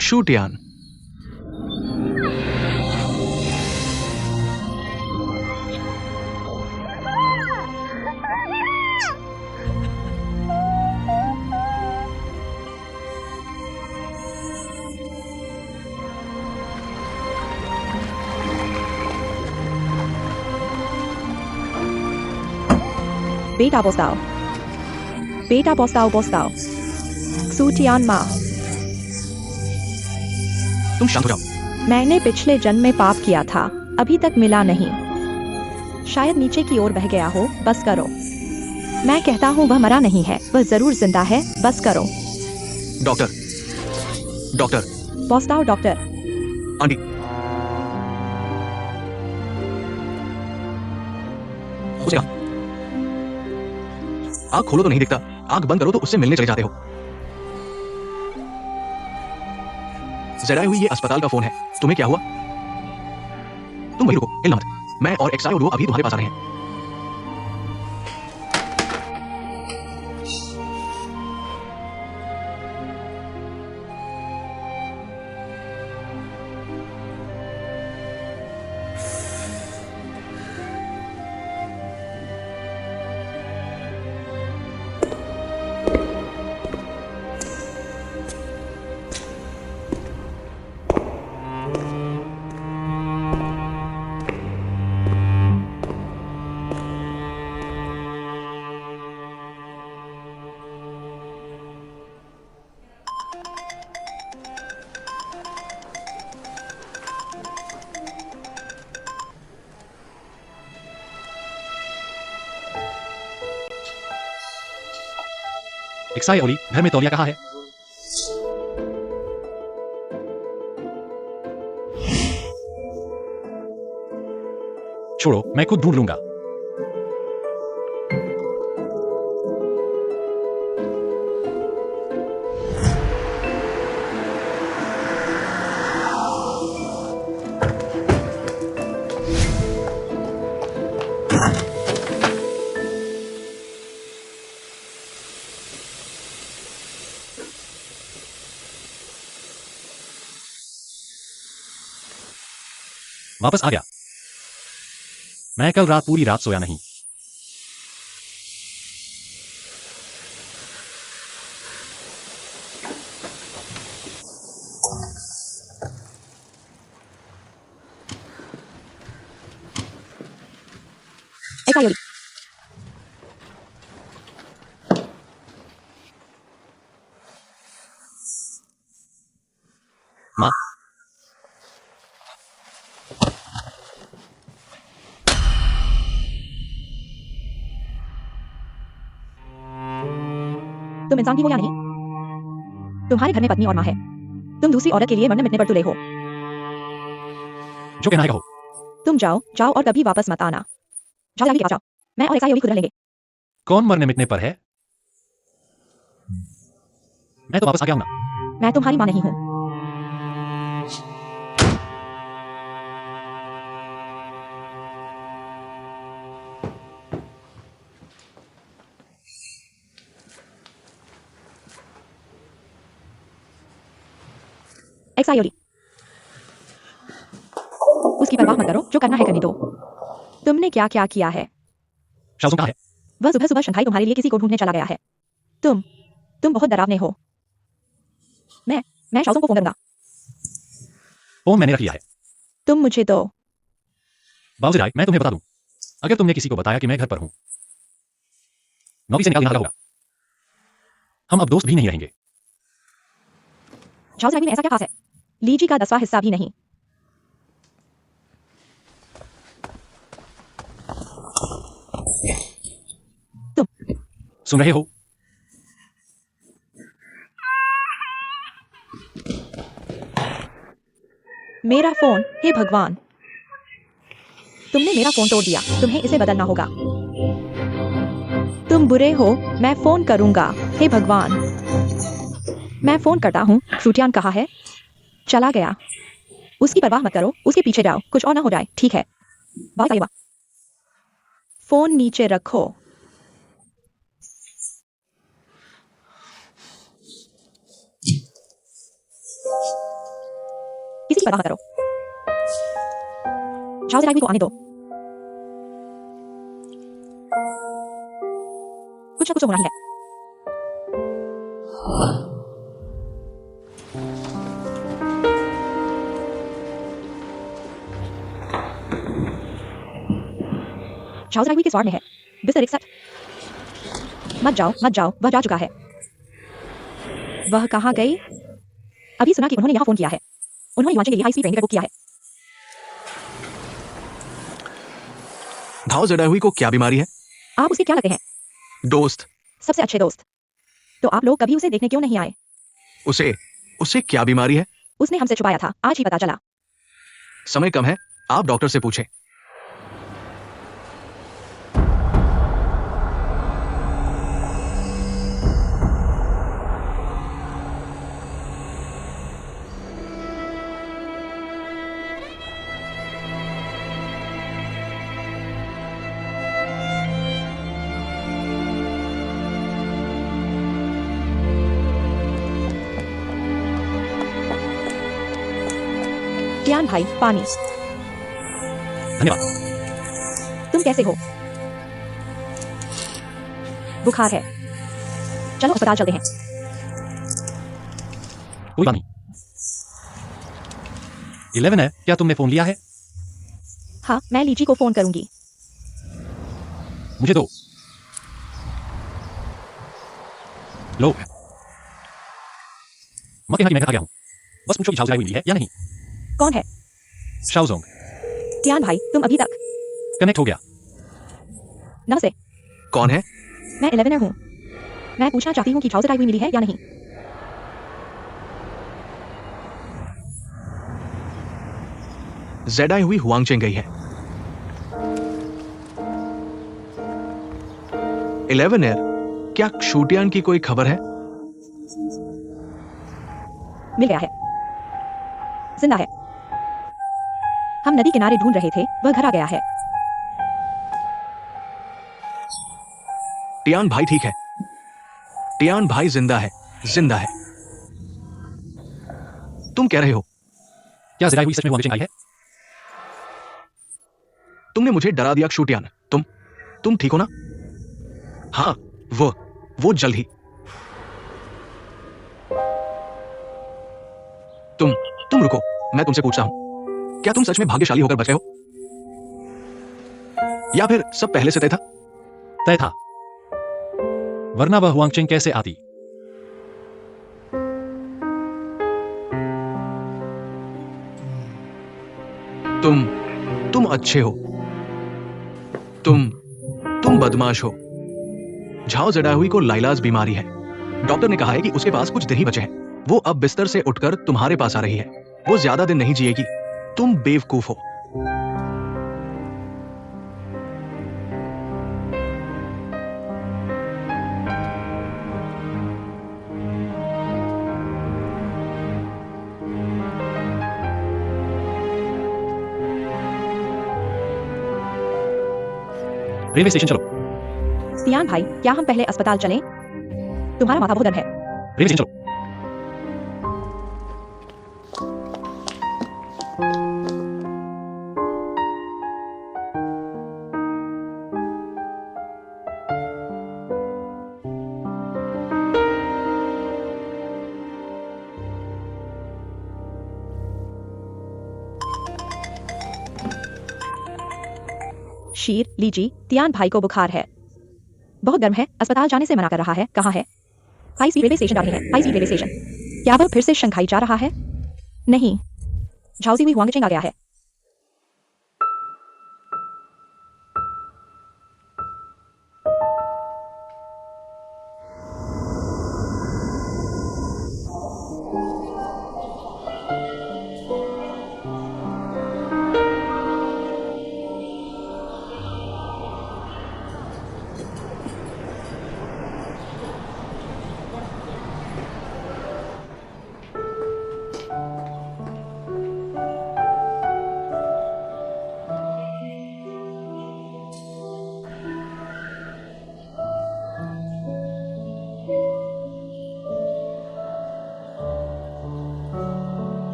शूटियान। बेटा पोस्ताओ, बेटा पोस्ताओ पोस्ताओ। सूटियान माँ, तुम शांत हो जाओ। मैंने पिछले जन्म में पाप किया था, अभी तक मिला नहीं। शायद नीचे की ओर बह गया हो, बस करो। मैं कहता हूँ वह मरा नहीं है, वह जरूर जिंदा है, बस करो। डॉक्टर, डॉक्टर, पोस्ताओ डॉक्टर। आंटी। उसे कहा, आंख खोलो तो नहीं दिखता, आंख बंद करो तो उससे मिलने चले जाते हो। जराई हुई ये अस्पताल का फोन है, तुम्हें क्या हुआ? तुम वही रुको, हिलना मत। मैं और एक्सआई ओडुओ अभी तुम्हारे पास आ रहे हैं। एक्साई ओली, घर में तौलिया कहाँ है? छोड़ो, मैं खुद ढूंढ लूंगा। वापस आ गया। मैं कल रात पूरी रात सोया नहीं। एक्साई ओली, माँ, तुम इंसान भी हो या नहीं? तुम्हारे घर में पत्नी और माँ है, तुम दूसरी औरत के लिए मरने मिटने पर तुले हो। जो कहना है कहो। तुम जाओ जाओ और कभी वापस मत आना। जाओ जल्दी जाओ, मैं और एक्साई ओली खुद रह लेंगे। कौन मरने मिटने पर है? मैं तो वापस आ गया हूं ना। मैं तुम्हारी माँ नहीं हूँ। एक्साई ओली, उसकी परवाह मत करो, जो करना है करने दो। तुमने क्या क्या किया है? शाओजुंग कहाँ है? वह सुबह सुबह शंघाई तुम्हारे लिए किसी को ढूंढने चला गया है। तुम बहुत डरावने हो। मैं शाओजुंग को फोन करूंगा। फोन मैंने रख लिया है। तुम मुझे दो। बाउजिराई, मैं तुम्हें बता दूं, अगर तुमने किसी को बताया कि मैं घर पर हूं, नौकरी से निकाल देना होगा। हम अब दोस्त भी नहीं रहेंगे। झाओ में ऐसा क्या खास है? लीजी का 10वां हिस्सा भी नहीं। सुन रहे हो? मेरा फोन, हे भगवान, तुमने मेरा फोन तोड़ दिया। तुम्हें इसे बदलना होगा। तुम बुरे हो। मैं फोन करूंगा। हे भगवान, मैं फोन करता हूँ। श्रुतियान कहाँ है? चला गया। उसकी परवाह मत करो, उसके पीछे जाओ, कुछ और ना हो जाए। ठीक है, बाय साहिबा। फोन नीचे रखो। किसी की परवाह मत करो। जाओ जरा को आने दो। कुछ ना कुछ होना ही है। जाओ जरा के स्वार में है। बिस्तर 61। मत जाओ, मत जाओ, वह जा चुका है। वह कहाँ गई? अभी सुना कि उन्होंने यहाँ फोन किया है। उन्होंने युवांचल के लिए high speed train ticket book किया है। धाओ जडाहुई को क्या बीमारी है? आप उसके क्या लगते हैं? दोस्त। सबसे अच्छे दोस्त। तो आप लोग कभी उसे देखने क्यों नहीं आए? उसे उसे क्या बीमारी है? उसने हमसे छुपाया था, आज ही पता चला। समय कम है, आप डॉक्टर से पूछें। कियान भाई, पानी। धन्यवाद। तुम कैसे हो? बुखार है। चलो अस्पताल चलते हैं। कोई बात नहीं। 11 है, क्या तुमने फोन लिया है? हाँ, मैं लीची को फोन करूंगी। मुझे दो। लो। मत कहना कि मैं घर आ गया हूं। बस पूछो कि झाओ जडाहुई मिली है या नहीं। कौन है? शाओजोंग। कियान भाई, तुम अभी तक? कनेक्ट हो गया। नमस्ते। कौन है? मैं 11 हूँ। मैं पूछना चाहती हूँ कि झाओ जडाहुई मिली है या नहीं। जेडाहुई हुआंगचेंग गई है। 11 एयर, क्या शूटियान की कोई खबर है? मिल गया है। जिंदा है। हम नदी किनारे ढूंढ रहे थे, वह घर आ गया है। टियान भाई ठीक है। टियान भाई जिंदा है, जिंदा है। तुम कह रहे हो? क्या जडाहुई सच में हुआंगचेंग आई है? तुमने मुझे डरा दिया शूटियान। तुम ठीक हो ना? हाँ, वो जल्द ही। तुम रुको, मैं तुमसे पूछता हूं, क्या तुम सच में भाग्यशाली होकर बचे हो? या फिर सब पहले से तय था? तय था, वरना वह हुआंगचेंग कैसे आती? तुम अच्छे हो। तुम बदमाश हो। झाओ जडाहुई को लाइलाज बीमारी है। डॉक्टर ने कहा है कि उसके पास कुछ दिन ही बचे हैं। वो अब बिस्तर से उठकर तुम्हारे पास आ रही है। वो ज्यादा दिन नहीं जिएगी। तुम बेवकूफ हो। रेलवे स्टेशन चलो। कियान भाई, क्या हम पहले अस्पताल चलें? तुम्हारा माथा बहुत दर्द है। रेलवे स्टेशन चलो। शीर, लीजी, तियान भाई को बुखार है। बहुत गर्म है, अस्पताल जाने से मना कर रहा है। कहाँ है? हाई स्पीड रेलवे स्टेशन जा रहे हैं। High speed railway station. क्या वह फिर से शंघाई जा रहा है? नहीं, झाओजी हुई हुआंगचेंग आ गया है।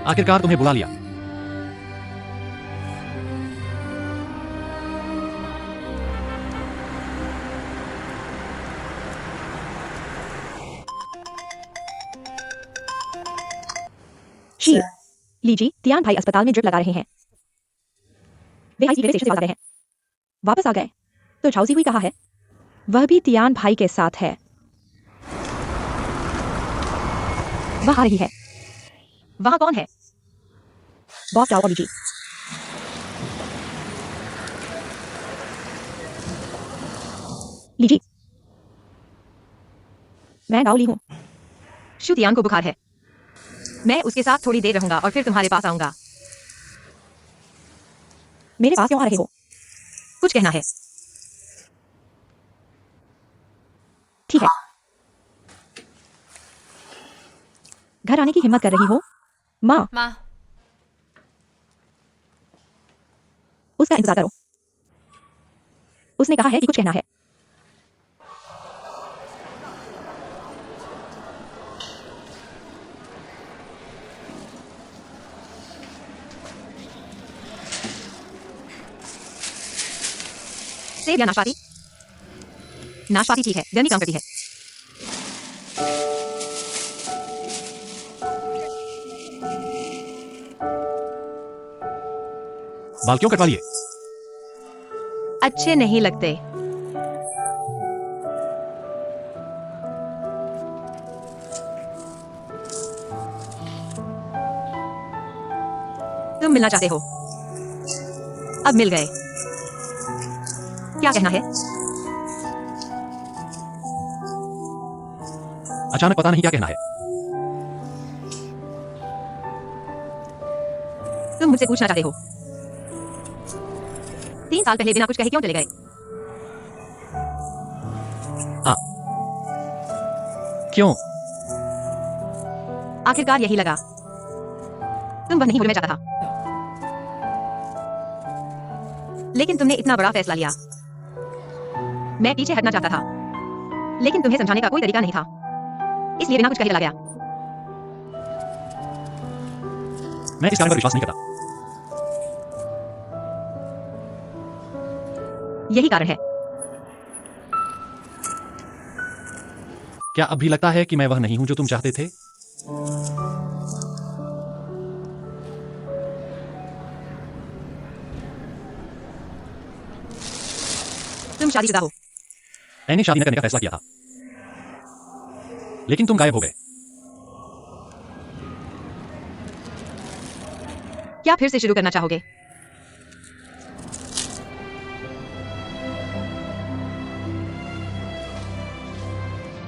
आखिरकार तुम्हें बुला लिया। शी, लीजी, तियान भाई अस्पताल में ड्रिप लगा रहे हैं। वे हाई स्पीड रेलवे स्टेशन से वापस आ रहे हैं। वापस आ गए तो झाओजी हुई कहाँ है? वह भी तियान भाई के साथ है। वह आ रही है। वहां कौन है? बॉस जाओ और लीजी। लीजी, मैं गाओ ली हूँ। शु तियान को बुखार है। मैं उसके साथ थोड़ी देर रहूंगा और फिर तुम्हारे पास आऊंगा। मेरे पास क्यों आ रहे हो? कुछ कहना है? ठीक है। घर आने की हिम्मत कर रही हो? माँ, माँ, उसका इंतजार करो। उसने कहा है कि कुछ कहना है। सेब या नाशपाती? नाशपाती ठीक है, गर्मी कम करती है। बाल क्यों कटवा लिए? अच्छे नहीं लगते। तुम मिलना चाहते हो? अब मिल गए। क्या कहना है? अचानक पता नहीं क्या कहना है। तुम मुझसे पूछना चाहते हो 3 साल पहले बिना कुछ कहे क्यों चले गए? हाँ, क्यों? आखिरकार यही लगा। तुम वह नहीं होने में चाहता था, लेकिन तुमने इतना बड़ा फैसला लिया। मैं पीछे हटना चाहता था, लेकिन तुम्हें समझाने का कोई तरीका नहीं था, इसलिए बिना कुछ कहे चला गया। मैं इस कारण पर विश्वास नहीं करता। यही कारण है। क्या अब भी लगता है कि मैं वह नहीं हूं जो तुम चाहते थे? तुम शादीशुदा हो। मैंने शादी न करने का फैसला किया था, लेकिन तुम गायब हो गए। क्या फिर से शुरू करना चाहोगे?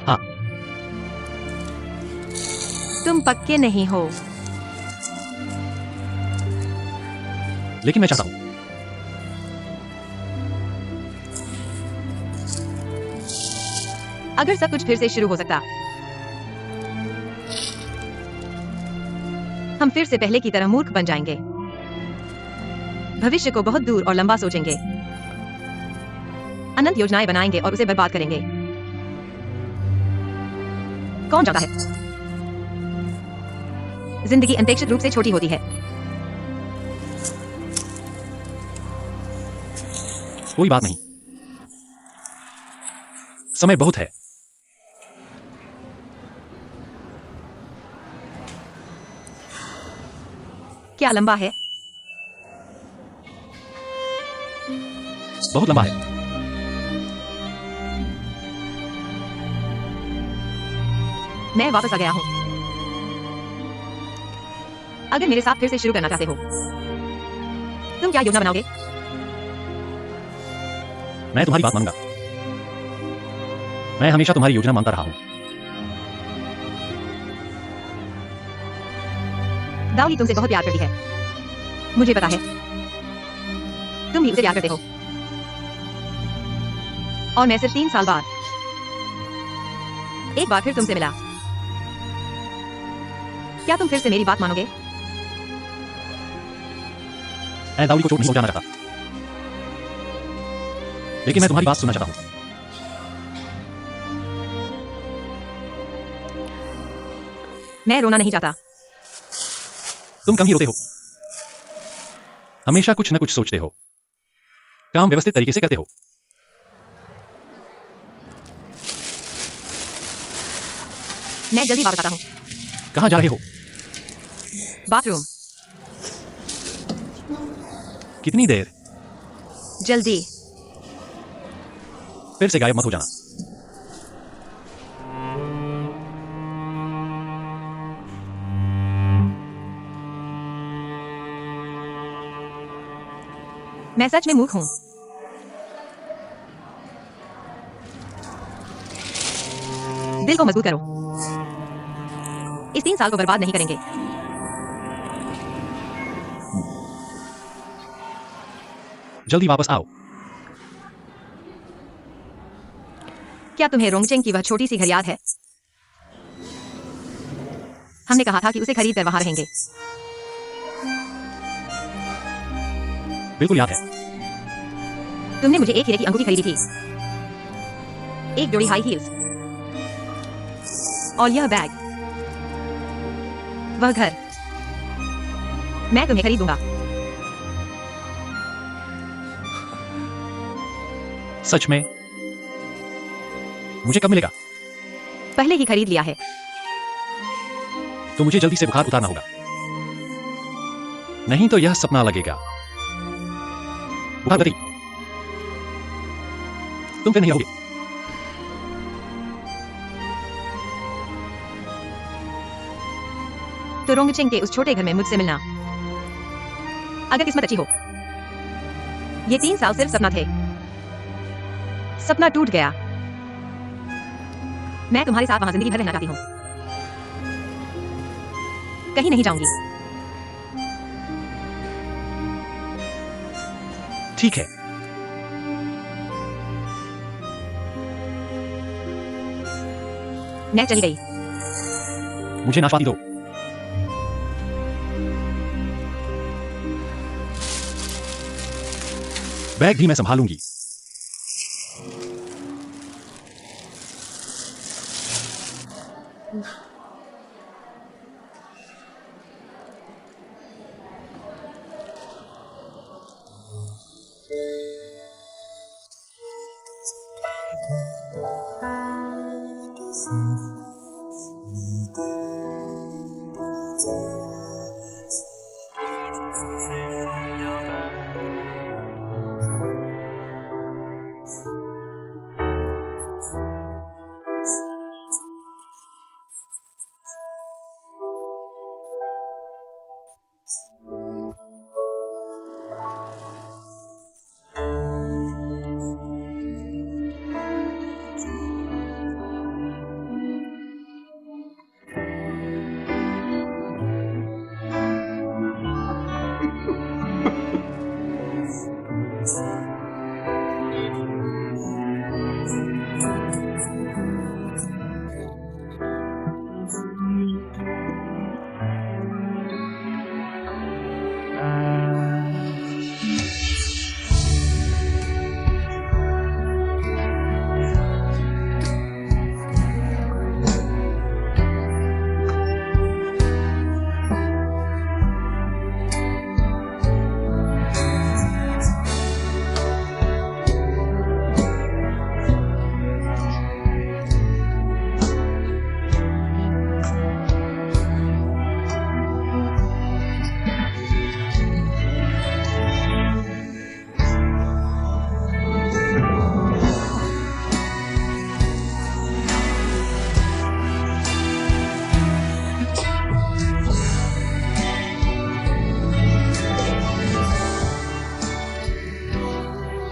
हाँ। तुम पक्के नहीं हो। लेकिन मैं चाहता हूं। अगर सब कुछ फिर से शुरू हो सकता, हम फिर से पहले की तरह मूर्ख बन जाएंगे, भविष्य को बहुत दूर और लंबा सोचेंगे, अनंत योजनाएं बनाएंगे और उसे बर्बाद करेंगे। कौन जानता है, जिंदगी अनपेक्षित रूप से छोटी होती है। कोई बात नहीं, समय बहुत है। क्या लंबा है? बहुत लंबा है। मैं वापस आ गया हूं। अगर मेरे साथ फिर से शुरू करना चाहते हो, तुम क्या योजना बनाओगे? मैं तुम्हारी बात मानूंगा। मैं हमेशा तुम्हारी योजना मानता रहा हूं। दाऊली तुमसे बहुत प्यार करती है, मुझे पता है। तुम भी उसे प्यार करते हो, और मैं सिर्फ 3 साल बाद एक बार फिर तुमसे मिला। क्या तुम फिर से मेरी बात मानोगे? मैं दाऊली को चोट नहीं पहुंचाना चाहता, लेकिन मैं तुम्हारी बात सुनना चाहता हूं। मैं रोना नहीं चाहता। तुम कम ही रोते हो, हमेशा कुछ न कुछ सोचते हो, काम व्यवस्थित तरीके से करते हो। मैं जल्दी वापस आता हूं। कहां जा रहे हो? बाथरूम। कितनी देर? जल्दी। फिर से गायब मत हो जाना। मैं सच में मूर्ख हूं। दिल को मजबूत करो। इस 3 साल को बर्बाद नहीं करेंगे। जल्दी वापस आओ। क्या तुम्हें रोंगचेंग की वह छोटी सी घर याद है? हमने कहा था कि उसे खरीद कर वहां रहेंगे। बिल्कुल याद है। तुमने मुझे एक हीरे की अंगूठी खरीदी थी, एक जोड़ी हाई हील्स, और यह बैग, वह घर। मैं तुम्हें खरीद दूंगा। सच में? मुझे कब मिलेगा? पहले ही खरीद लिया है। तो मुझे जल्दी से बुखार उतारना होगा, नहीं तो यह सपना लगेगा। बुखार गति, तुम फिर नहीं रहोगे। तो रोंगचेंग के उस छोटे घर में मुझसे मिलना, अगर किस्मत अच्छी हो। ये 3 साल सिर्फ सपना थे। सपना टूट गया। मैं तुम्हारे साथ वहां जिंदगी भर रहना चाहती हूँ। कहीं नहीं जाऊंगी। ठीक है। मैं चली गई। मुझे नाशपाती दो। बैग भी मैं संभालूंगी।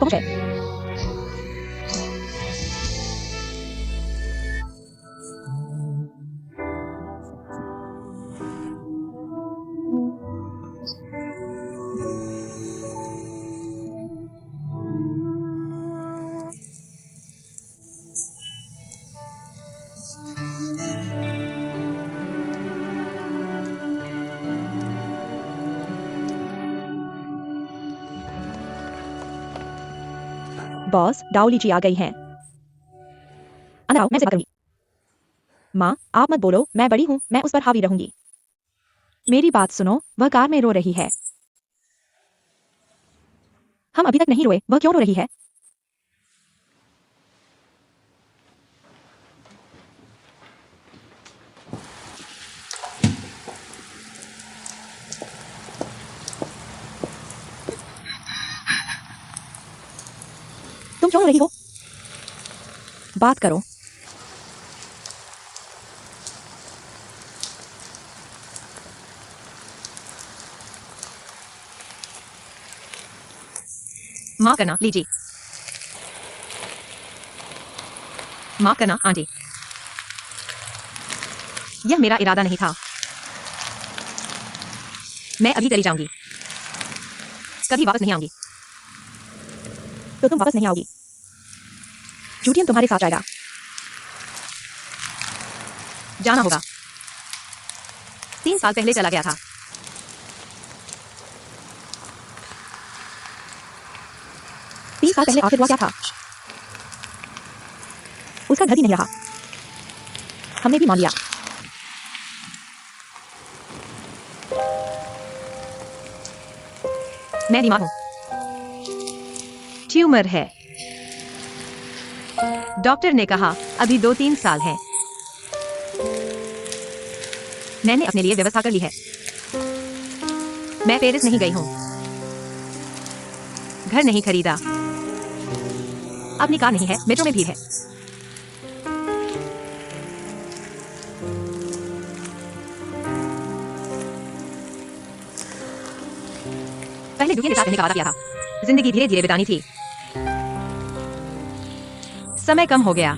पहुंचे। बॉस, डाओली जी आ गई हैं। अंदर आओ, मैं से बात करूंगी। माँ, आप मत बोलो, मैं बड़ी हूँ, मैं उस पर हावी रहूंगी। मेरी बात सुनो, वह कार में रो रही है। हम अभी तक नहीं रोए, वह क्यों रो रही है? तुम क्यों रो रही हो? बात करो। माफ करना, लीजिए। माफ करना आंटी, यह मेरा इरादा नहीं था। मैं अभी चली जाऊंगी, कभी वापस नहीं आऊंगी। तो तुम वापस नहीं आओगी। जूटियन तुम्हारे साथ जाएगा। जाना होगा। 3 साल पहले चला गया था। 30 साल पहले आखिर हुआ क्या था? उसका घर ही नहीं रहा। हमने भी मान लिया। मैं बीमार हूं, ट्यूमर है। डॉक्टर ने कहा अभी 2-3 साल है। मैंने अपने लिए व्यवस्था कर ली है। मैं पेरिस नहीं गई हूं, घर नहीं खरीदा, अपनी कार नहीं है, मेट्रो में भीड़ है। पहले दुनिया के साथ रहने का वादा किया था, जिंदगी धीरे धीरे बितानी थी। समय कम हो गया।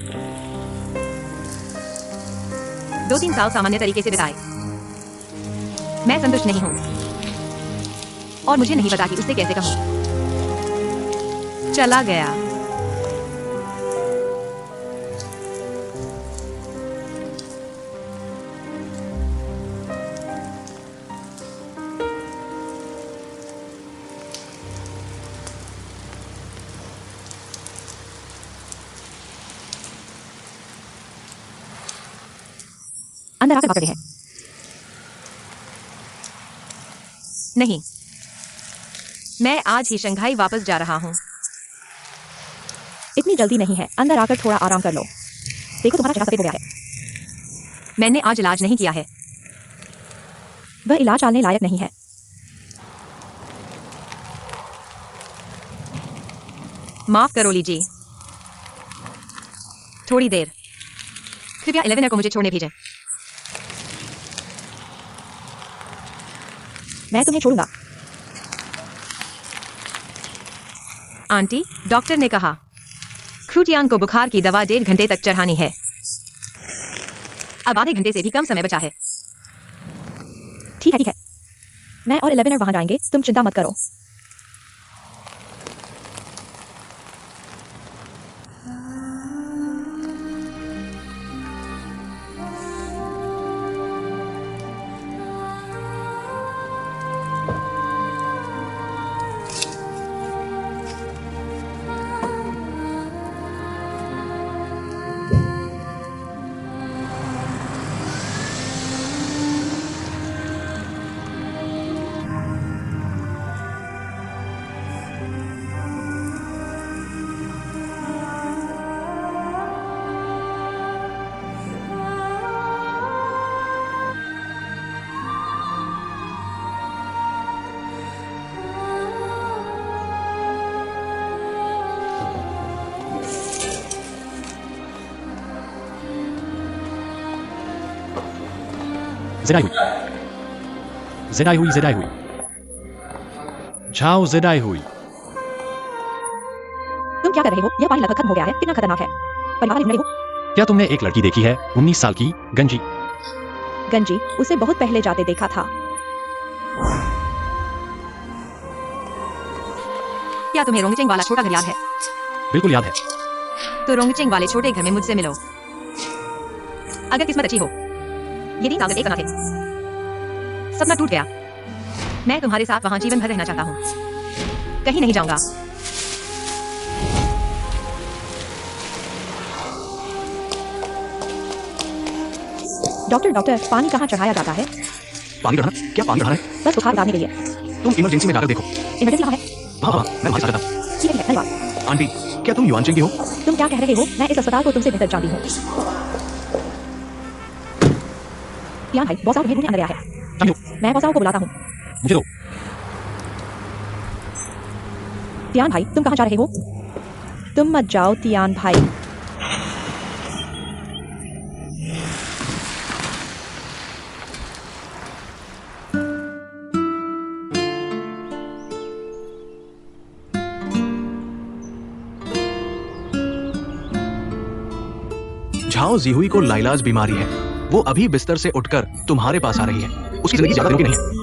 2-3 साल सामान्य तरीके से बिताए। मैं संतुष्ट नहीं हूं और मुझे नहीं पता कि उससे कैसे कहूं। चला गया। अंदर आकर वापस हैं। नहीं, मैं आज ही शंघाई वापस जा रहा हूँ। इतनी जल्दी नहीं है, अंदर आकर थोड़ा आराम कर लो। देखो तुम्हारा चेहरा सफेद हो गया है। मैंने आज इलाज नहीं किया है। वह इलाज टालने लायक नहीं है। माफ करो लीजिए, थोड़ी देर। कृपया 11 को मुझे छोड़ने भेजें। मैं तुम्हें छोड़ूंगा। आंटी, डॉक्टर ने कहा क्रूटियांग को बुखार की दवा 1.5 घंटे तक चढ़ानी है। अब आधे घंटे से भी कम समय बचा है। ठीक है। मैं और 11 वहां जाएंगे, तुम चिंता मत करो। ज़ेडाई हुई, ज़ेडाई हुई, ज़ेडाई हुई। झाओ ज़ेडाई हुई। तुम क्या कर रहे हो? यह पानी लगभग खत्म हो गया है। कितना खतरनाक है। परिवार वाले ढूंढ रहे हो? क्या तुमने एक लड़की देखी है 19 साल की गंजी? गंजी, उसे बहुत पहले जाते देखा था। क्या तुम्हें रोंगचिंग वाला छोटा घर याद है? बिल्कुल याद है। तो रोंगचिंग वाले छोटे घर में मुझसे मिलो। अगर किस्मत अच्छी हो। ये 3 साल एक सपना थे। सपना टूट गया। मैं तुम्हारे साथ वहां जीवन भर रहना चाहता हूँ। कहीं नहीं जाऊंगा। डॉक्टर, पानी कहाँ चढ़ाया जाता है? पानी चढ़ाना? क्या पानी चढ़ाना है? बस बुखार उतारने के लिए। तुम इमरजेंसी में जाकर देखो। इमरजेंसी वहाँ है? हाँ, मैं वहां जाता था। ठीक है, धन्यवाद। आंटी, क्या तुम युआनचेंग की हो? तुम क्या कह रहे हो? मैं इस अस्पताल को तुमसे बेहतर जानती हूँ। तियान भाई, बॉस तुम्हें ढूंढने अंदर आया है। चलो, मैं बॉस को बुलाता हूँ। मुझे दो। तियान भाई, तुम कहाँ जा रहे हो? तुम मत जाओ तियान भाई। झाओ जीहुई को लाइलाज बीमारी है। वो अभी बिस्तर से उठकर तुम्हारे पास आ रही है। उसकी जिंदगी ज्यादा दिनों की नहीं है।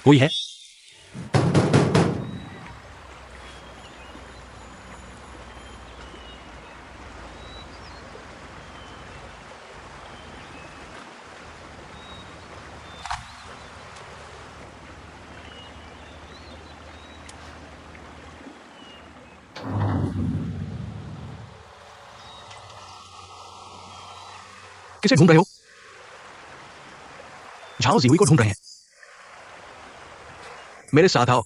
कोई है? किसे ढूंढ रहे हो? झाओ जीहुई को ढूंढ रहे हैं। मेरे साथ आओ।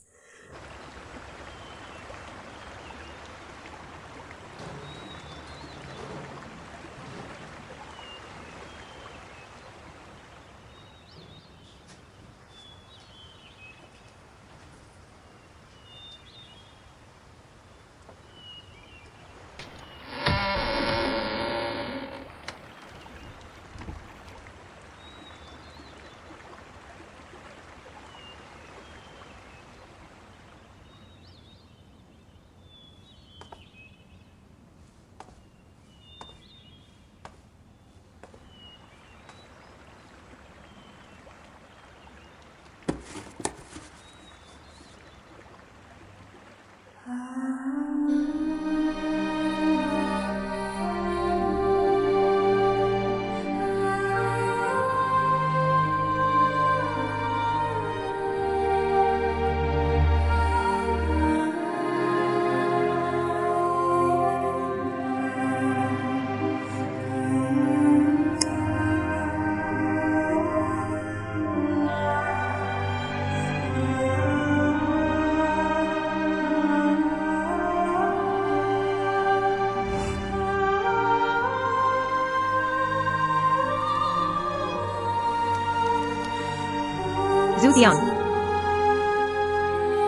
जूतियान,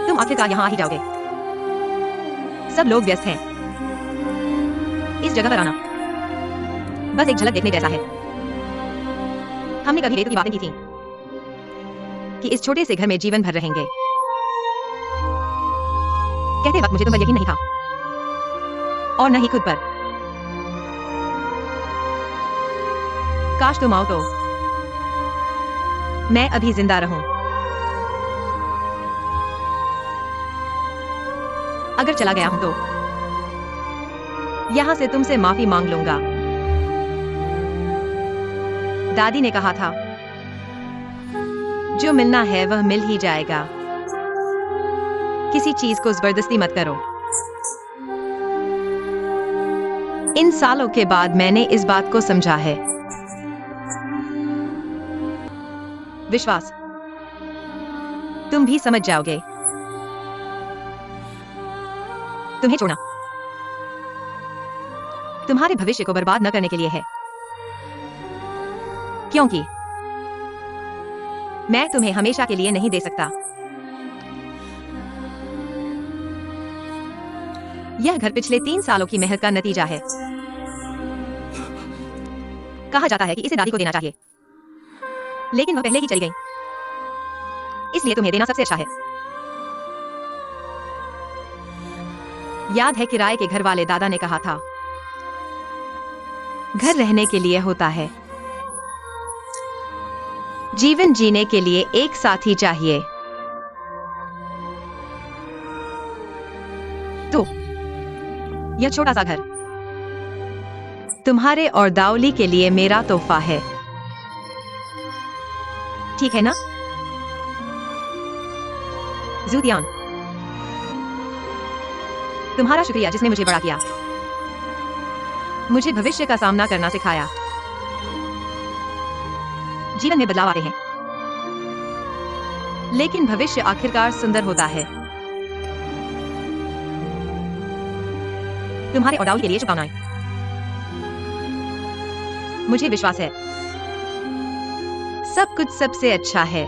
तुम आखिरकार यहाँ आ ही जाओगे। सब लोग व्यस्त हैं। इस जगह पर आना बस एक झलक देखने जैसा है। हमने कभी रेतु की बातें की थी कि इस छोटे से घर में जीवन भर रहेंगे। कहते वक्त मुझे तुम पर यकीन नहीं था, और न ही खुद पर। काश तुम आओ तो मैं अभी जिंदा रहूं। अगर चला गया हूं तो यहां से तुमसे माफी मांग लूंगा। दादी ने कहा था, जो मिलना है वह मिल ही जाएगा। किसी चीज को जबरदस्ती मत करो। इन सालों के बाद मैंने इस बात को समझा है। विश्वास, तुम भी समझ जाओगे। तुम्हें छोड़ना तुम्हारे भविष्य को बर्बाद न करने के लिए है, क्योंकि मैं तुम्हें हमेशा के लिए नहीं दे सकता। यह घर पिछले 3 सालों की मेहनत का नतीजा है। कहा जाता है कि इसे दादी को देना चाहिए, लेकिन वह पहले ही चली गई, इसलिए तुम्हें देना सबसे अच्छा है। याद है किराए के घर वाले दादा ने कहा था, घर रहने के लिए होता है, जीवन जीने के लिए एक साथी चाहिए। तो यह छोटा सा घर तुम्हारे और दाउली के लिए मेरा तोहफा है, ठीक है ना? जूतियान, तुम्हारा शुक्रिया जिसने मुझे बड़ा किया, मुझे भविष्य का सामना करना सिखाया। जीवन में बदलाव आते हैं, लेकिन भविष्य आखिरकार सुंदर होता है। तुम्हारे और दाउल के लिए शुभकामनाएं। मुझे विश्वास है सब कुछ सबसे अच्छा है।